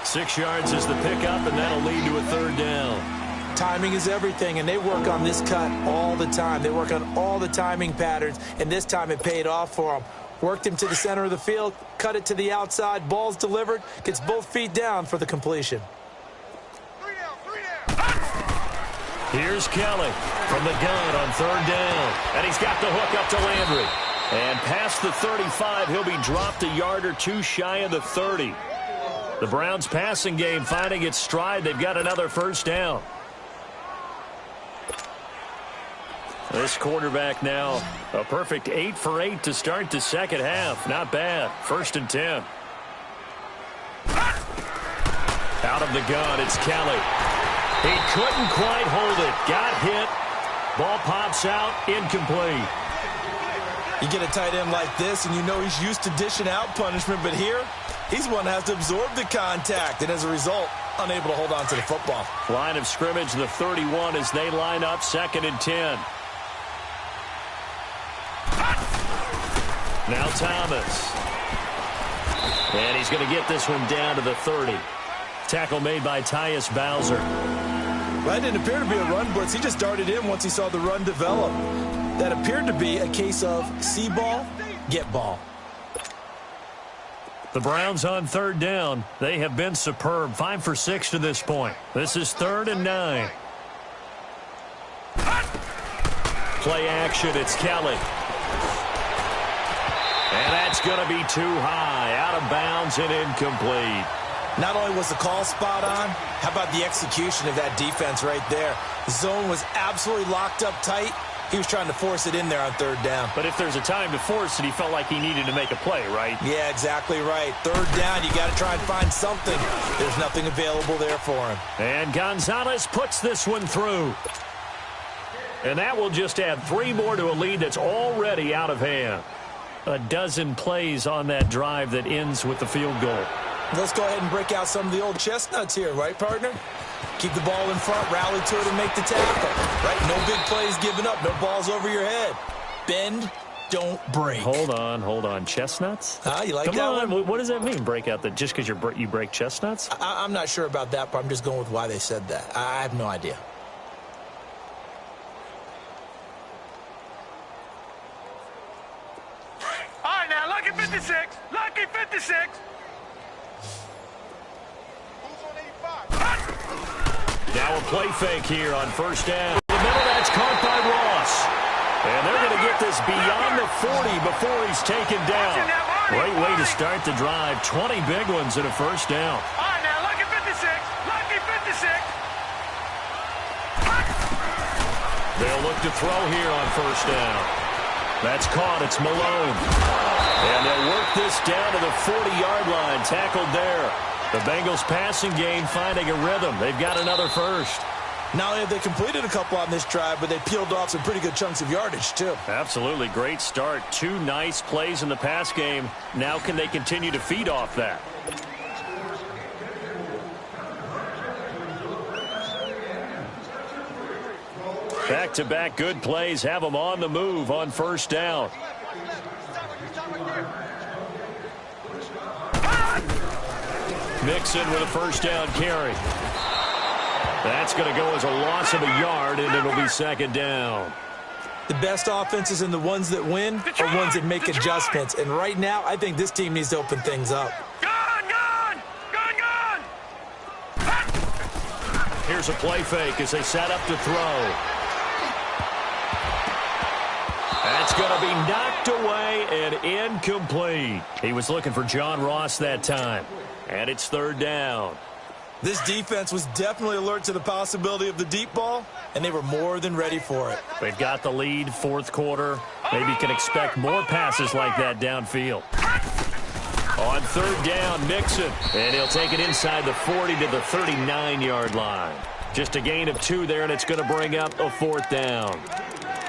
6 yards is the pickup, and that'll lead to a 3rd down. Timing is everything, and they work on this cut all the time. They work on all the timing patterns, and this time it paid off for them. Worked him to the center of the field, cut it to the outside, ball's delivered, gets both feet down for the completion. Here's Kelly from the gun on 3rd down, and he's got the hook up to Landry. And past the 35, he'll be dropped a yard or two shy of the 30. The Browns' passing game finding its stride. They've got another 1st down. This quarterback now a perfect 8 for 8 to start the second half. Not bad. 1st and 10. Out of the gun, it's Kelly. He couldn't quite hold it. Got hit. Ball pops out. Incomplete. You get a tight end like this, and you know he's used to dishing out punishment, but here, he's one that has to absorb the contact, and as a result, unable to hold on to the football. Line of scrimmage, the 31 as they line up 2nd and 10. Now Thomas. And he's going to get this one down to the 30. Tackle made by Tyus Bowser. That didn't appear to be a run blitz. He just darted in once he saw the run develop. That appeared to be a case of see ball, get ball. The Browns on 3rd down. They have been superb. 5 for 6 to this point. This is 3rd and 9. Play action. It's Kelly. And that's going to be too high. Out of bounds and incomplete. Not only was the call spot on, how about the execution of that defense right there? The zone was absolutely locked up tight. He was trying to force it in there on 3rd down. But if there's a time to force it, he felt like he needed to make a play, right? Yeah, exactly right. 3rd down, you got to try and find something. There's nothing available there for him. And Gonzalez puts this one through. And that will just add 3 more to a lead that's already out of hand. A dozen plays on that drive that ends with the field goal. Let's go ahead and break out some of the old chestnuts here, right, partner? Keep the ball in front, rally to it, and make the tackle. Right? No big plays given up, no balls over your head. Bend, don't break. Hold on. Chestnuts? You like Come that on. one? What does that mean, break out? Just because you break chestnuts? I'm not sure about that, but I'm just going with why they said that. I have no idea. All right, now, lucky 56. Lucky 56. Now a play fake here on 1st down. In the middle, that's caught by Ross. And they're going to get this beyond the 40 before he's taken down. Great way to start the drive. 20 big ones and a 1st down. All right, now, lucky 56. Lucky 56. They'll look to throw here on 1st down. That's caught. It's Malone. And they'll work this down to the 40-yard line. Tackled there. The Bengals passing game finding a rhythm. They've got another first. Not only have they completed a couple on this drive, but they peeled off some pretty good chunks of yardage, too. Absolutely. Great start. 2 nice plays in the pass game. Now can they continue to feed off that? Back-to-back good plays have them on the move on first down. Mixon with a first down carry. That's going to go as a loss of a yard, and it'll be second down. The best offenses and the ones that win are ones that make adjustments. And right now, I think this team needs to open things up. Here's a play fake as they set up to throw. That's going to be knocked away and incomplete. He was looking for John Ross that time. And it's third down. This defense was definitely alert to the possibility of the deep ball, and they were more than ready for it. They've got the lead, fourth quarter. Maybe can expect more passes like that downfield. On third down, Mixon. And he'll take it inside the 40 to the 39-yard line. Just a gain of 2 there, and it's going to bring up a fourth down.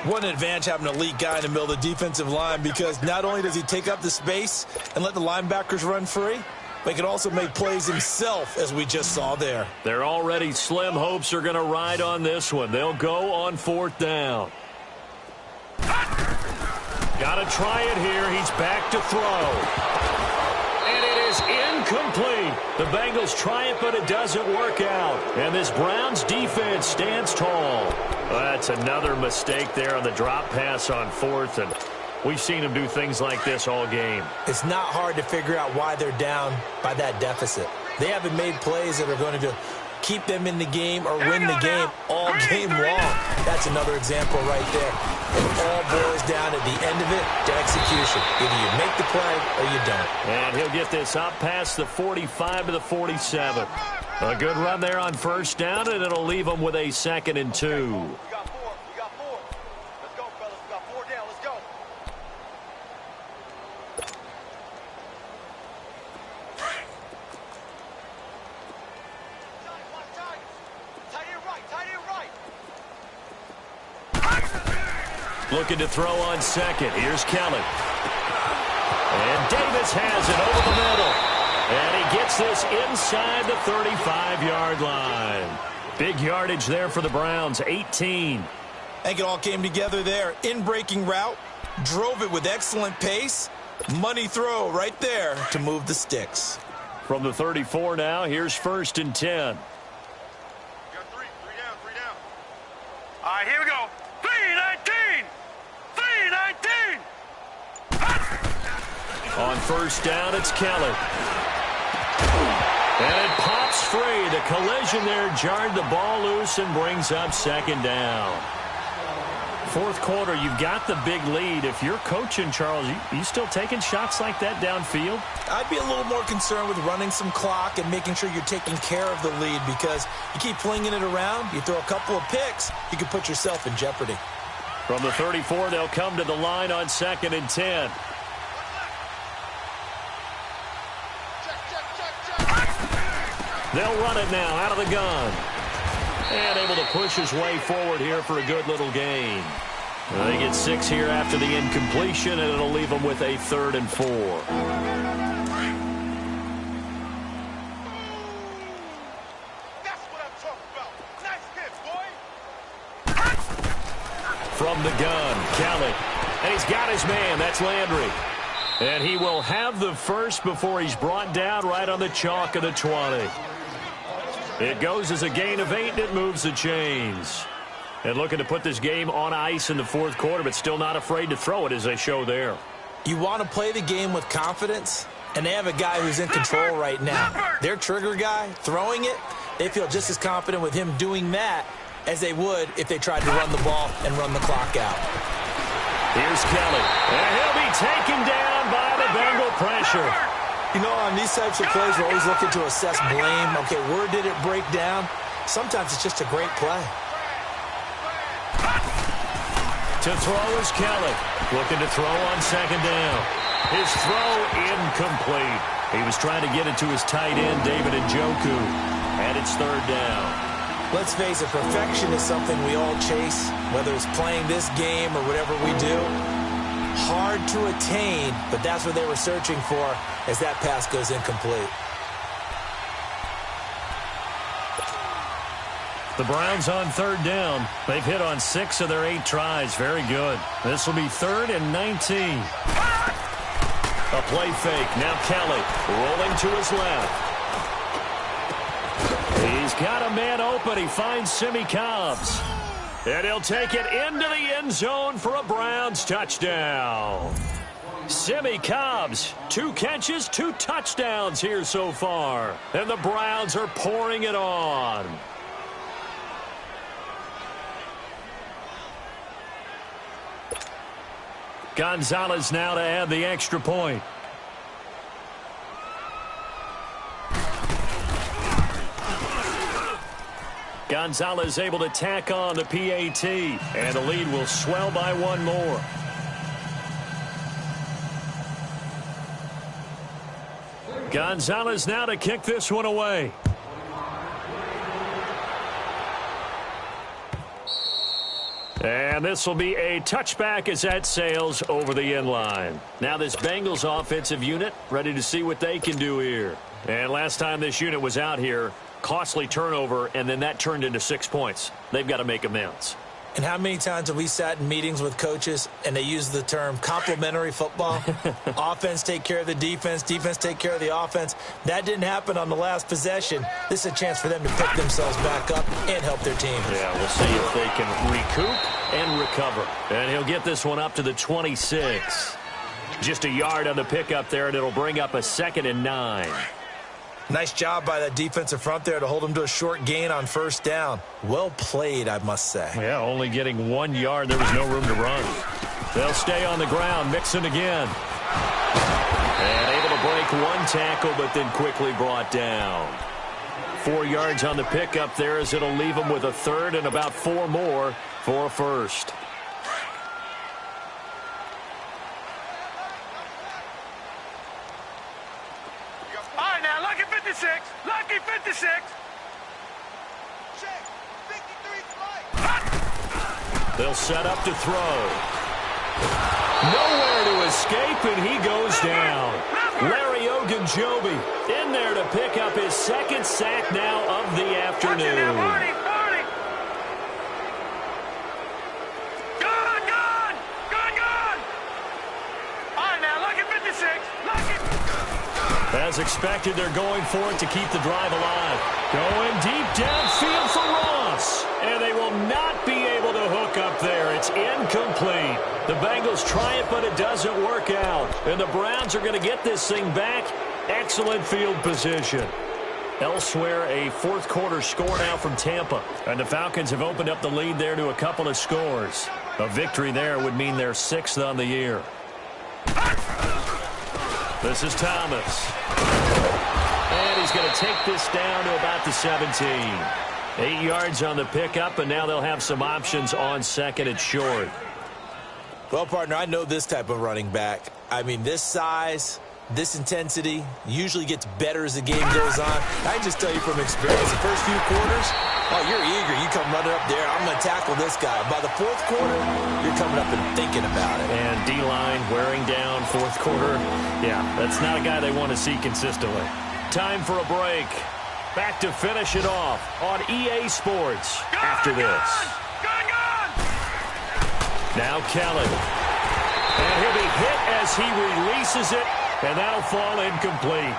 What an advantage having an elite guy in the middle of the defensive line, because not only does he take up the space and let the linebackers run free, but he can also make plays himself, as we just saw there. They're already slim hopes are going to ride on this one. They'll go on fourth down. Got to try it here. He's back to throw. And it is incomplete. The Bengals try it, but it doesn't work out. And this Browns defense stands tall. That's another mistake there on the drop pass on fourth, and we've seen them do things like this all game. It's not hard to figure out why they're down by that deficit. They haven't made plays that are going to keep them in the game or win the game all game long. That's another example right there. It all boils down at the end of it to execution. Either you make the play or you don't. And he'll get this up past the 45 to the 47. A good run there on first down, and it'll leave them with a 2nd and 2. We got 4. Let's go, fellas. We got 4 down. Let's go. Looking to throw on second. Here's Kelly. And Davis has it over the middle. And he gets this inside the 35-yard line. Big yardage there for the Browns, 18. I think it all came together there. In-breaking route, drove it with excellent pace. Money throw right there to move the sticks. From the 34 now, here's 1st and 10. We got 3 down. All right, here we go. 3-19. On first down, it's Kelly. And it pops free. The collision there jarred the ball loose and brings up 2nd down. Fourth quarter, you've got the big lead. If you're coaching, Charles, you still taking shots like that downfield? I'd be a little more concerned with running some clock and making sure you're taking care of the lead, because you keep flinging it around, you throw a couple of picks, you can put yourself in jeopardy. From the 34, they'll come to the line on 2nd and 10. They'll run it now out of the gun. And able to push his way forward here for a good little gain. They get 6 here after the incompletion, and it'll leave them with a 3rd and 4. That's what I'm talking about. Nice hit, boy. From the gun, Kelly. And he's got his man. That's Landry. And he will have the first before he's brought down right on the chalk of the 20. It goes as a gain of 8, and it moves the chains. And looking to put this game on ice in the fourth quarter, but still not afraid to throw it as they show there. You want to play the game with confidence, and they have a guy who's in control right now. Their trigger guy, throwing it, they feel just as confident with him doing that as they would if they tried to run the ball and run the clock out. Here's Kelly. And he'll be taken down by the Bengal pressure. You know, on these types of plays, we're always looking to assess blame. Okay, where did it break down? Sometimes it's just a great play. To throw is Kelly. Looking to throw on second down. His throw incomplete. He was trying to get it to his tight end, David Njoku. And it's third down. Let's face it, perfection is something we all chase, whether it's playing this game or whatever we do. Hard to attain, but that's what they were searching for as that pass goes incomplete. The Browns on third down. They've hit on 6 of their 8 tries. Very good. This will be 3rd and 19. A play fake. Now Kelly rolling to his left. He's got a man open. He finds Simi Cobbs. And he'll take it into the end zone for a Browns touchdown. Simi Cobbs, 2 catches, 2 touchdowns here so far. And the Browns are pouring it on. Gonzalez now to add the extra point. Gonzalez able to tack on the PAT, and the lead will swell by 1 more. Gonzalez now to kick this one away. And this will be a touchback as that sails over the end line. Now this Bengals offensive unit ready to see what they can do here. And last time this unit was out here, costly turnover, and then that turned into 6 points. They've got to make amends. And how many times have we sat in meetings with coaches and they use the term complementary football? Offense take care of the defense, defense take care of the offense. That didn't happen on the last possession. This is a chance for them to pick themselves back up and help their team. Yeah, we'll see if they can recoup and recover. And he'll get this one up to the 26. Just a yard on the pickup there, and it'll bring up a 2nd and 9. Nice job by that defensive front there to hold them to a short gain on first down. Well played, I must say. Yeah, only getting 1 yard. There was no room to run. They'll stay on the ground, mixing again. And able to break 1 tackle, but then quickly brought down. 4 yards on the pickup there as it'll leave them with a 3rd and about 4 more for a first. Lucky 56. Check. 53 They'll set up to throw. Nowhere to escape, and he goes down. Larry Ogunjobi in there to pick up his 2nd sack now of the afternoon. As expected, they're going for it to keep the drive alive. Going deep downfield for Ross. And they will not be able to hook up there. It's incomplete. The Bengals try it, but it doesn't work out. And the Browns are going to get this thing back. Excellent field position. Elsewhere, a 4th quarter score now from Tampa. And the Falcons have opened up the lead there to a couple of scores. A victory there would mean they're 6th on the year. This is Thomas. And he's going to take this down to about the 17. 8 yards on the pickup, and now they'll have some options on 2nd and short. Well, partner, I know this type of running back. I mean, this size, this intensity usually gets better as the game goes on. I can just tell you from experience, the first few quarters, oh, you're eager. You come running up there. I'm going to tackle this guy. By the 4th quarter, you're coming up and thinking about it. And D-line wearing down 4th quarter. Yeah, that's not a guy they want to see consistently. Time for a break. Back to finish it off on EA Sports after this. Now Kelly. And he'll be hit as he releases it, and that'll fall incomplete.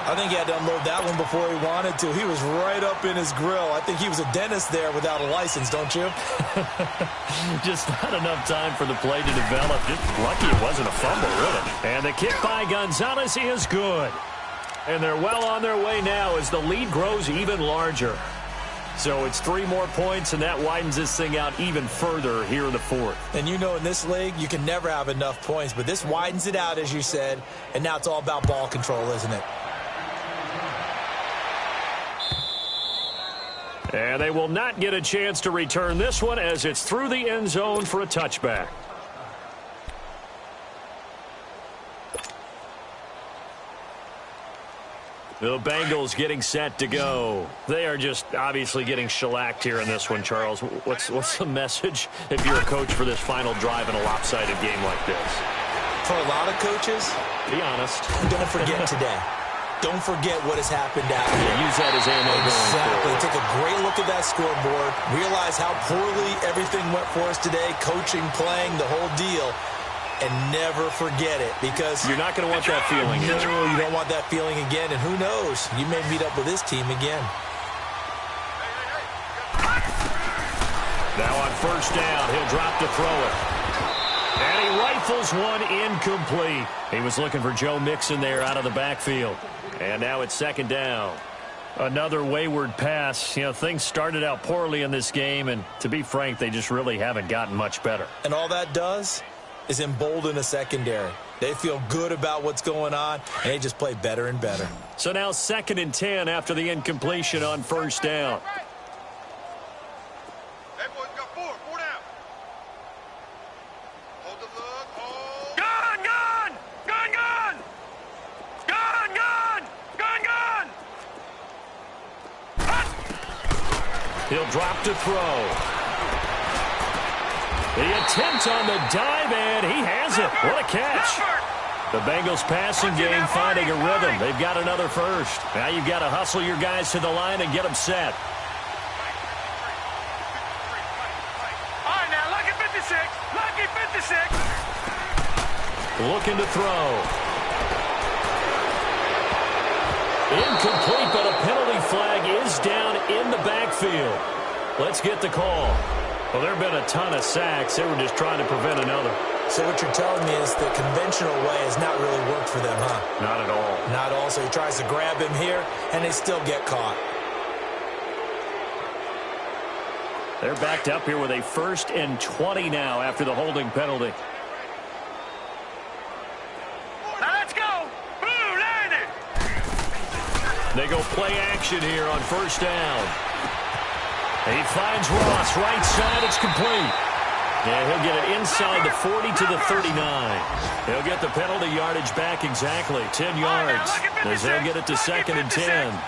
I think he had to unload that one before he wanted to. He was right up in his grill. I think he was a dentist there without a license, don't you? Just not enough time for the play to develop. Just lucky it wasn't a fumble, really. And the kick by Gonzalez is good. And they're well on their way now as the lead grows even larger. So it's 3 more points, and that widens this thing out even further here in the 4th. And you know in this league, you can never have enough points, but this widens it out, as you said, and now it's all about ball control, isn't it? And they will not get a chance to return this one as it's through the end zone for a touchback. The Bengals getting set to go. They are just obviously getting shellacked here in this one, Charles. What's the message if you're a coach for this final drive in a lopsided game like this? For a lot of coaches, be honest. Don't forget today. Don't forget what has happened out here. Use that as ammo. Exactly. Take a great look at that scoreboard. Realize how poorly everything went for us today. Coaching, playing, the whole deal. And never forget it, because you're not going to want that feeling. No, you don't want that feeling again. And who knows? You may meet up with this team again. Now on first down, he'll drop to throw it. And he rifles one incomplete. He was looking for Joe Mixon there out of the backfield. And now it's second down. Another wayward pass. You know, things started out poorly in this game, and to be frank, they just really haven't gotten much better. And all that does is embolden a secondary. They feel good about what's going on, and they just play better and better. So now 2nd and 10 after the incompletion on first down. Hey, boys, got four down. Hold the look, hold. Gun! He'll drop to throw. The attempt on the dive, and he has it. What a catch. The Bengals passing game finding a rhythm. They've got another first. Now you've got to hustle your guys to the line and get them set. All right, now, lucky 56. Lucky 56. Looking to throw. Incomplete, but a penalty flag is down in the backfield. Let's get the call. Well, there have been a ton of sacks. They were just trying to prevent another. So what you're telling me is the conventional way has not really worked for them, huh? Not at all. Not all. So he tries to grab him here, and they still get caught. They're backed up here with a 1st and 20 now after the holding penalty. Now let's go. Blue, line it. They go play action here on first down. He finds Ross, right side, it's complete. Yeah, he'll get it inside the 40 to the 39. He'll get the penalty yardage back exactly, 10 yards, as they'll get it to 2nd and 10. All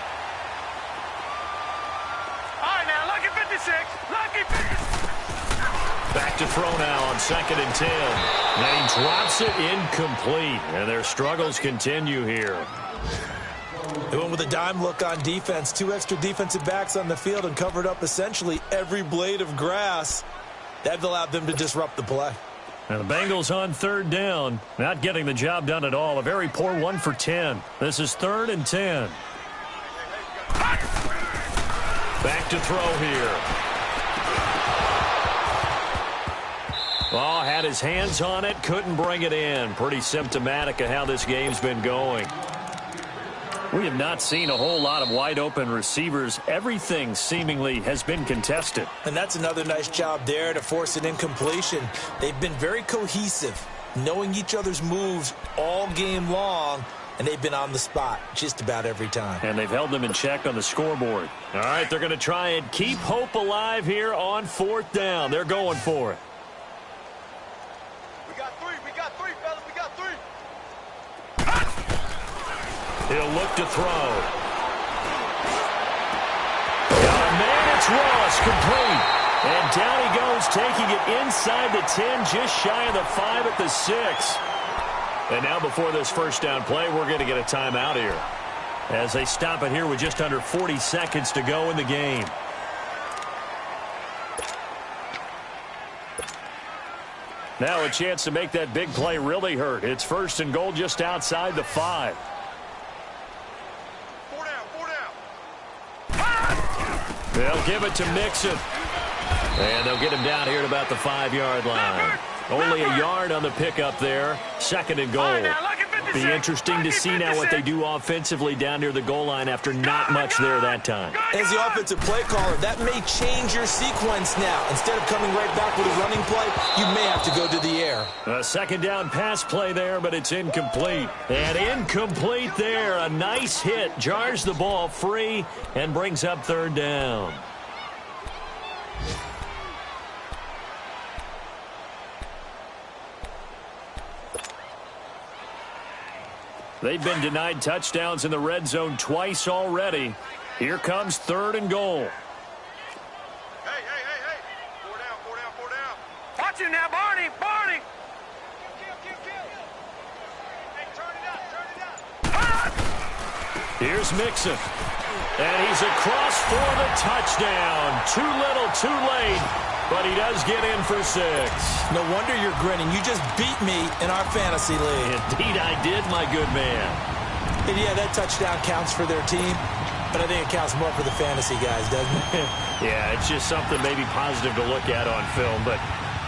right, now, lucky 56. Lucky 56. Back to throw now on 2nd and 10. And he drops it incomplete, and their struggles continue here. They went with a dime look on defense. 2 extra defensive backs on the field and covered up essentially every blade of grass. That allowed them to disrupt the play. And the Bengals on 3rd down, not getting the job done at all. A very poor 1 for 10. This is 3rd and 10. Back to throw here. Oh, had his hands on it, couldn't bring it in. Pretty symptomatic of how this game's been going. We have not seen a whole lot of wide-open receivers. Everything seemingly has been contested. And that's another nice job there to force an incompletion. They've been very cohesive, knowing each other's moves all game long, and they've been on the spot just about every time. And they've held them in check on the scoreboard. All right, they're going to try and keep hope alive here on 4th down. They're going for it. We got three, fellas. We got 3. He'll look to throw. Got a man, it's Ross, complete. And down he goes, taking it inside the 10, just shy of the 5 at the 6. And now before this first down play, we're going to get a timeout here, as they stop it here with just under 40 seconds to go in the game. Now a chance to make that big play really hurt. It's 1st and goal just outside the 5. 4 down. They'll give it to Mixon. And they'll get him down here at about the 5-yard line. Only a yard on the pickup there. 2nd and goal. Be interesting to see now what they do offensively down near the goal line after not much there that time. As the offensive play caller, that may change your sequence now. Instead of coming right back with a running play, you may have to go to the air. A 2nd down pass play there, but it's incomplete. And incomplete there. A nice hit. Jars the ball free and brings up 3rd down. They've been denied touchdowns in the red zone twice already. Here comes 3rd and goal. Hey. 4 down. Watch him now, Barney. Kill. Hey, turn it up. Here's Mixon. And he's across for the touchdown. Too little, too late. But he does get in for 6. No wonder you're grinning. You just beat me in our fantasy league. Indeed I did, my good man. And yeah, that touchdown counts for their team, but I think it counts more for the fantasy guys, doesn't it? Yeah, it's just something maybe positive to look at on film, but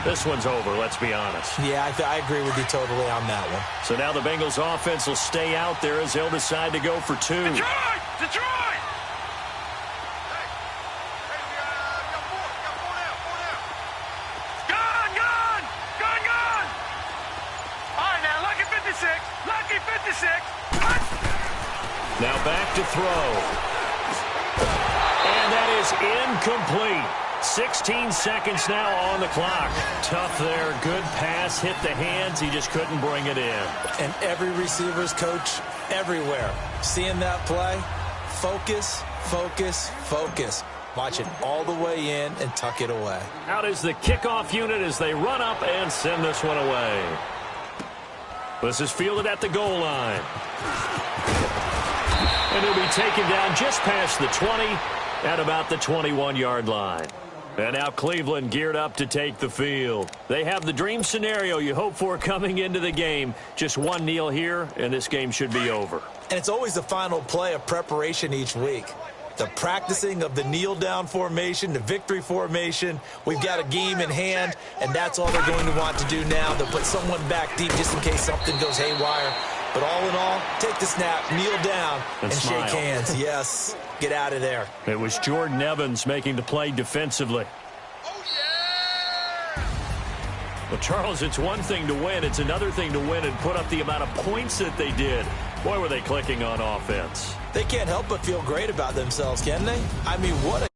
this one's over, let's be honest. Yeah, I agree with you totally on that one. So now the Bengals offense will stay out there as they'll decide to go for 2. Detroit! Lucky 56. Now back to throw. And that is incomplete. 16 seconds now on the clock. Tough there. Good pass. Hit the hands. He just couldn't bring it in. And every receiver's coach everywhere. Seeing that play, focus. Watch it all the way in and tuck it away. Out is the kickoff unit as they run up and send this one away. This is fielded at the goal line. And he'll be taken down just past the 20 at about the 21-yard line. And now Cleveland geared up to take the field. They have the dream scenario you hope for coming into the game. Just one kneel here, and this game should be over. And it's always the final play of preparation each week. The practicing of the kneel-down formation, the victory formation. We've got a game in hand, and that's all they're going to want to do now. They'll put someone back deep just in case something goes haywire. But all in all, take the snap, kneel down, and shake hands. Yes, get out of there. It was Jordan Evans making the play defensively. Well, Charles, it's one thing to win. It's another thing to win and put up the amount of points that they did. Boy, were they clicking on offense. They can't help but feel great about themselves, can they? I mean, what a